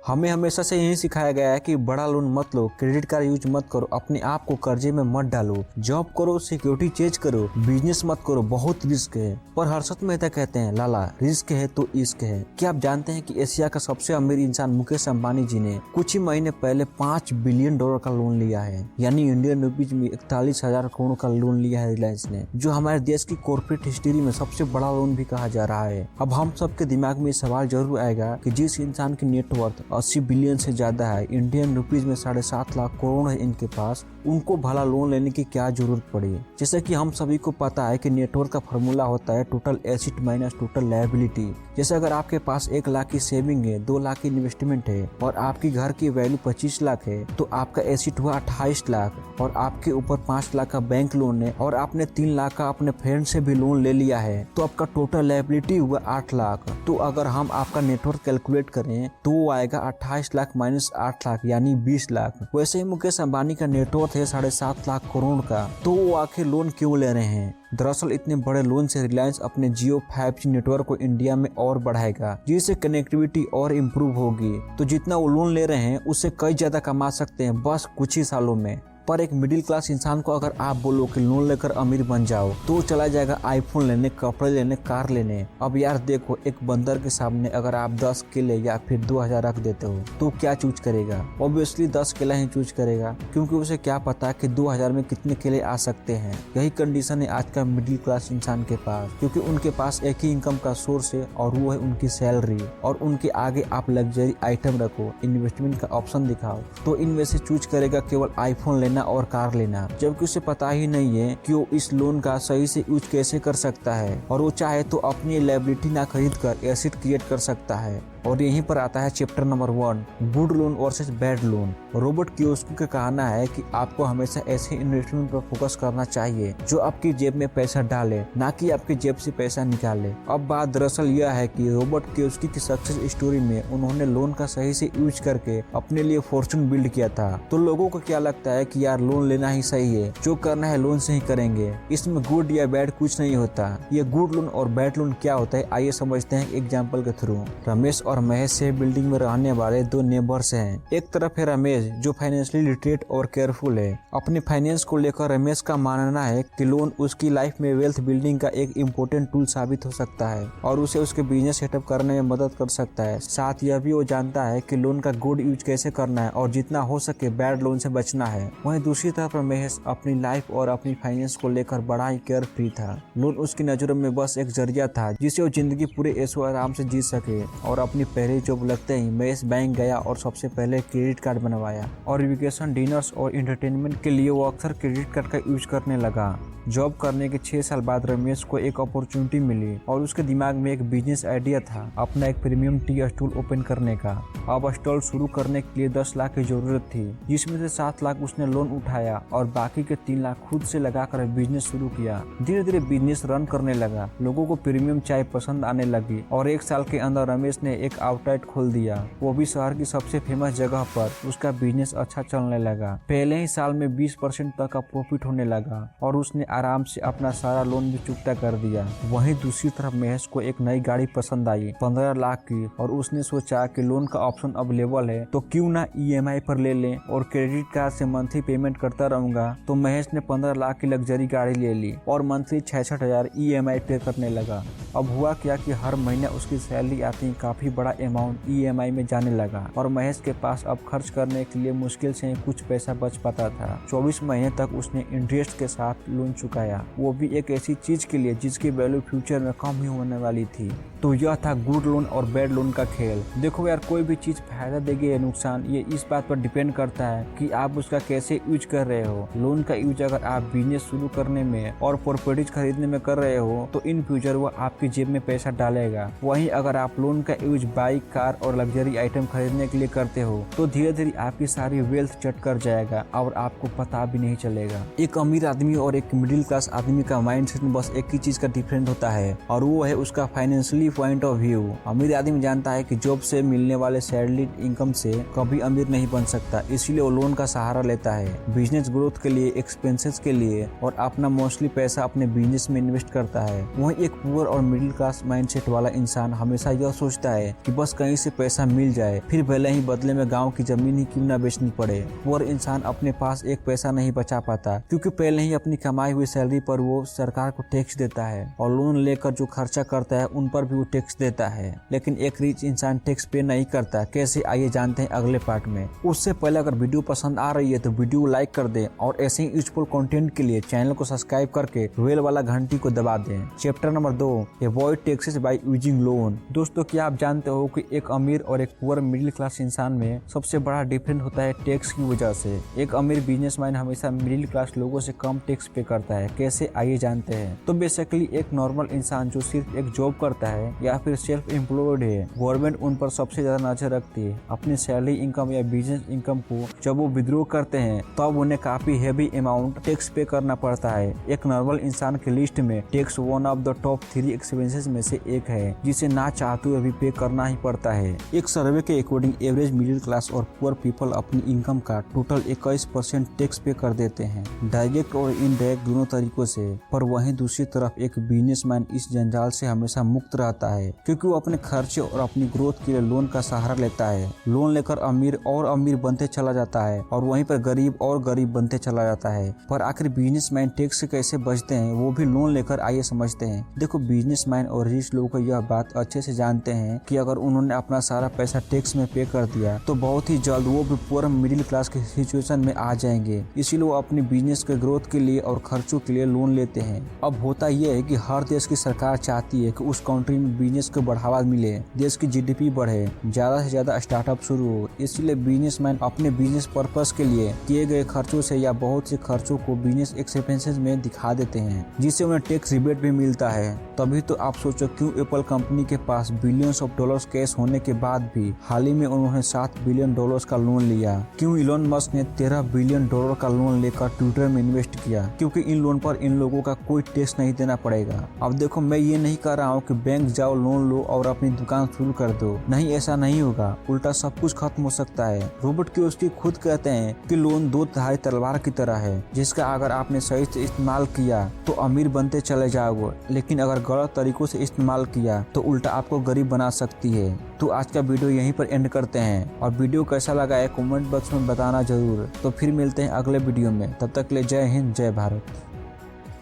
हमें हमेशा से यही सिखाया गया है कि बड़ा लोन मत लो, क्रेडिट कार्ड यूज मत करो, अपने आप को कर्जे में मत डालो, जॉब करो, सिक्योरिटी चेंज करो, बिजनेस मत करो, बहुत रिस्क है। पर हर्षद मेहता कहते हैं, लाला रिस्क है तो इश्क है। क्या आप जानते हैं कि एशिया का सबसे अमीर इंसान मुकेश अंबानी जी ने कुछ ही महीने पहले $5 बिलियन का लोन लिया है, यानी इंडियन रुपीज में 41,000 करोड़ का लोन लिया है रिलायंस ने, जो हमारे देश की कॉर्पोरेट हिस्ट्री में सबसे बड़ा लोन भी कहा जा रहा है। अब हम सबके दिमाग में सवाल जरूर आएगा कि जिस इंसान की नेटवर्थ 80 बिलियन से ज्यादा है, इंडियन रुपीज में 7.5 लाख करोड़ है इनके पास, उनको भला लोन लेने की क्या जरूरत पड़ी। जैसे कि हम सभी को पता है कि नेटवर्थ का फॉर्मूला होता है total asset minus total liability. जैसे अगर आपके पास 1 लाख की सेविंग है, 2 लाख की इन्वेस्टमेंट है और आपकी घर की वैल्यू 25 लाख है, तो आपका एसेट हुआ 28 लाख और आपके ऊपर 5 लाख का बैंक लोन है और आपने 3 लाख का अपने फ्रेंड से भी लोन ले लिया है, तो आपका टोटल लायबिलिटी हुआ 8 लाख। तो अगर हम आपका नेटवर्थ कैलकुलेट करें तो वो आएगा 28 लाख माइनस 8 लाख यानी 20 लाख। वैसे ही मुकेश अंबानी का नेटवर्थ है 7.5 लाख करोड़ का, तो वो आखिर लोन क्यों ले रहे हैं? दरअसल इतने बड़े लोन से रिलायंस अपने जियो 5G नेटवर्क को इंडिया में और बढ़ाएगा, जिससे कनेक्टिविटी और इम्प्रूव होगी। तो जितना वो लोन ले रहे हैं उससे कई ज्यादा कमा सकते हैं बस कुछ ही सालों में। पर एक मिडिल क्लास इंसान को अगर आप बोलो कि लोन लेकर अमीर बन जाओ, तो चला जाएगा आईफोन लेने, कपड़े लेने, कार लेने। अब यार देखो, एक बंदर के सामने अगर आप 10 केले या फिर 2000 रख देते हो तो क्या चूज करेगा? ऑब्वियसली 10 केला ही चूज करेगा, क्योंकि उसे क्या पता कि 2000 में कितने केले आ सकते हैं। यही कंडीशन है आज का मिडिल क्लास इंसान के पास, क्योंकि उनके पास एक ही इनकम का सोर्स है और वो है उनकी सैलरी। और उनके आगे आप लग्जरी आइटम रखो, इन्वेस्टमेंट का ऑप्शन दिखाओ, तो इनमें से चूज करेगा केवल आईफोन लेना और कार लेना, जबकि उसे पता ही नहीं है कि वो इस लोन का सही से यूज कैसे कर सकता है। और वो चाहे तो अपनी लायबिलिटी ना खरीद कर एसेट क्रिएट कर सकता है। और यहीं पर आता है chapter number 1, good loan versus bad loan. Robert Kiyosaki का कहना है कि आपको हमेशा ऐसे इन्वेस्टमेंट पर फोकस करना चाहिए जो आपकी जेब में पैसा डाले, ना कि आपकी जेब से पैसा निकाले। अब बात दरअसल यह है कि रॉबर्ट कियोसाकी की सक्सेस स्टोरी में उन्होंने लोन का सही से यूज करके अपने लिए फॉर्चून बिल्ड किया था। तो लोगों को क्या लगता है कि यार लोन लेना ही सही है, जो करना है लोन से ही करेंगे, इसमें गुड या बैड कुछ नहीं होता। ये गुड लोन और बैड लोन क्या होता है, आइए समझते हैं एग्जाम्पल के थ्रू। रमेश और महेश से बिल्डिंग में रहने वाले 2 नेबर्स हैं। एक तरफ है रमेश जो फाइनेंशियली लिटरेट और केयरफुल है। अपने फाइनेंस को लेकर रमेश का मानना है कि लोन उसकी लाइफ में वेल्थ बिल्डिंग का एक इम्पोर्टेंट टूल साबित हो सकता है और उसे उसके बिजनेस सेटअप करने में मदद कर सकता है। साथ यह भी वो जानता है कि लोन का गुड यूज कैसे करना है और जितना हो सके बैड लोन से बचना है। वहीं दूसरी तरफ रमेश अपनी लाइफ और अपनी फाइनेंस को लेकर बड़ा ही केयर फ्री था। लोन उसकी नजरों में बस एक जरिया था जिससे वो जिंदगी पूरे ऐशो आराम से जी सके। और अपनी पहली जॉब लगते ही महेश बैंक गया और सबसे पहले क्रेडिट कार्ड बनवाया और वेकेशन, डिनर्स और एंटरटेनमेंट के लिए वो अक्सर क्रेडिट कार्ड का यूज करने लगा। जॉब करने के 6 साल बाद रमेश को एक अपॉर्चुनिटी मिली और उसके दिमाग में एक बिजनेस आइडिया था, अपना एक प्रीमियम टी स्टॉल ओपन करने का। अब स्टॉल शुरू करने के लिए 10 लाख की जरूरत थी, जिसमें से 7 लाख उसने लोन उठाया और बाकी के 3 लाख खुद से लगाकर बिजनेस शुरू किया। धीरे धीरे बिजनेस रन करने लगा, लोगों को प्रीमियम चाय पसंद आने लगी और 1 साल के अंदर रमेश ने एक आउटलेट खोल दिया, वो भी शहर की सबसे फेमस जगह पर। उसका बिजनेस अच्छा चलने लगा। पहले ही साल में 20% तक का प्रॉफिट होने लगा और उसने आराम से अपना सारा लोन भी चुकता कर दिया। वहीं दूसरी तरफ महेश को एक नई गाड़ी पसंद आई 15 लाख की और उसने सोचा कि लोन का ऑप्शन अवेलेबल है तो क्यों ना EMI पर ले लें और क्रेडिट कार्ड से मंथली पेमेंट करता रहूंगा। तो महेश ने 15 लाख की लग्जरी गाड़ी ले ली और मंथली 66,000 EMI पे करने लगा। अब हुआ क्या कि हर महीने उसकी सैलरी आती काफी बड़ा अमाउंट EMI में जाने लगा और महेश के पास अब खर्च करने के लिए मुश्किल से कुछ पैसा बच पाता था। 24 महीने तक उसने इंटरेस्ट के साथ लोन चुकाया, वो भी एक ऐसी चीज के लिए जिसकी वैल्यू फ्यूचर में कम ही होने वाली थी। तो यह था गुड लोन और बैड लोन का खेल। देखो यार, कोई भी चीज फायदा देगी या नुकसान, ये इस बात पर डिपेंड करता है कि आप उसका कैसे यूज कर रहे हो। लोन का यूज अगर आप बिजनेस शुरू करने में और प्रॉपर्टीज खरीदने में कर रहे हो तो इन फ्यूचर वो आपकी जेब में पैसा डालेगा। वहीं अगर आप लोन का यूज बाइक, कार और लग्जरी आइटम खरीदने के लिए करते हो तो धीरे धीरे आपकी सारी वेल्थ चट कर जाएगा और आपको पता भी नहीं चलेगा। एक अमीर आदमी और एक मिडिल क्लास आदमी का माइंडसेट में बस एक ही चीज का डिफरेंस होता है और वो है उसका financially salary point of view, अमीर आदमी जानता है कि जॉब से मिलने वाले सैलरी इनकम से कभी अमीर नहीं बन सकता, इसलिए वो लोन का सहारा लेता है बिजनेस ग्रोथ के लिए, एक्सपेंसेस के लिए, और अपना मोस्टली पैसा अपने बिजनेस में इन्वेस्ट करता है। वहीं एक पुअर और मिडिल क्लास माइंडसेट वाला इंसान हमेशा यह सोचता है कि बस कहीं से पैसा मिल जाए, फिर भले ही बदले में गाँव की जमीन ही क्यों न बेचनी पड़े। पुअर इंसान अपने पास एक पैसा नहीं बचा पाता क्योंकि पहले ही अपनी कमाई हुई सैलरी पर वो सरकार को टैक्स देता है और लोन लेकर जो खर्चा करता है उन पर भी वो टैक्स देता है। लेकिन एक रिच इंसान टैक्स पे नहीं करता। कैसे, आइए जानते हैं अगले पार्ट में। उससे पहले अगर वीडियो पसंद आ रही है तो वीडियो लाइक कर दें और ऐसे ही यूजफुल कंटेंट के लिए चैनल को सब्सक्राइब करके बेल वाला घंटी को दबा दें। Chapter number 2, avoid taxes by using loan. दोस्तों, क्या आप जानते हो कि एक अमीर और एक पुअर मिडिल क्लास इंसान में सबसे बड़ा डिफरेंस होता है टैक्स की वजह से। एक अमीर बिजनेसमैन हमेशा मिडिल क्लास लोगों से कम टैक्स पे करता है। कैसे, आइए जानते हैं। तो बेसिकली एक नॉर्मल इंसान जो सिर्फ एक जॉब करता है या फिर सेल्फ एम्प्लॉयड है, गवर्नमेंट उन पर सबसे ज्यादा नजर रखती है। अपनी सैलरी इनकम या बिजनेस इनकम को जब वो विड्रॉ करते हैं तब उन्हें काफी हेवी अमाउंट टैक्स पे करना पड़ता है। एक नॉर्मल इंसान की लिस्ट में tax one of the top 3 expenses में से एक है जिसे ना चाहते हुए भी पे करना ही पड़ता है। एक सर्वे के अकॉर्डिंग एवरेज मिडिल क्लास और पुअर पीपल अपनी इनकम का टोटल 21% टैक्स पे कर देते हैं, डायरेक्ट और इनडायरेक्ट दोनों तरीकों से। पर वहीं दूसरी तरफ एक बिजनेसमैन इस जंजाल से हमेशा मुक्त रहता है क्योंकि वो अपने खर्चे और अपनी ग्रोथ के लिए लोन का सहारा लेता है। लोन लेकर अमीर और अमीर बनते चला जाता है और वहीं पर गरीब और गरीब बनते चला जाता है। पर आखिर बिजनेसमैन टैक्स से कैसे बचते हैं, वो भी लोन लेकर, आइए समझते हैं। देखो, बिजनेसमैन और रिच लोगों को यह बात अच्छे से जानते हैं कि अगर उन्होंने अपना सारा पैसा टैक्स में पे कर दिया तो बहुत ही जल्द वो भी पुअर मिडिल क्लास के सिचुएशन में आ जाएंगे। इसीलिए वो अपने बिजनेस के ग्रोथ के लिए और खर्चों के लिए लोन लेते हैं। अब होता यह है कि हर देश की सरकार चाहती है कि उस कंट्री में बिजनेस को बढ़ावा मिले, देश की जीडीपी बढ़े, ज्यादा से ज्यादा स्टार्टअप शुरू हो। इसलिए बिजनेसमैन अपने बिजनेस पर्पस के लिए किए गए खर्चों से या बहुत से खर्चों को बिजनेस एक्सपेंसेस में दिखा देते हैं, जिससे उन्हें टैक्स रिबेट भी मिलता है। तभी तो आप सोचो क्यों एप्पल कंपनी के पास बिलियंस ऑफ डॉलर्स कैश होने के बाद भी हाल ही में उन्होंने $7 बिलियन का लोन लिया। क्यों इलोन मस्क ने $13 बिलियन का लोन लेकर ट्विटर में इन्वेस्ट किया, क्योंकि इन लोन पर इन लोगों का कोई टैक्स नहीं देना पड़ेगा। अब देखो, मैं ये नहीं कह रहा हूँ कि बैंक जाओ, लोन लो और अपनी दुकान शुरू कर दो। नहीं, ऐसा नहीं होगा, उल्टा सब कुछ खत्म हो सकता है। रॉबर्ट कियोसाकी खुद कहते हैं कि लोन 2 धारी तलवार की तरह है, जिसका अगर आपने सही से इस्तेमाल किया तो अमीर बनते चले जाओगे, लेकिन अगर गलत तरीकों से इस्तेमाल किया तो उल्टा आपको गरीब बना सकती है। तो आज का वीडियो यहीं पर एंड करते हैं और वीडियो कैसा लगा है कमेंट बॉक्स में बताना जरूर। तो फिर मिलते हैं अगले वीडियो में, तब तक के लिए जय हिंद, जय भारत।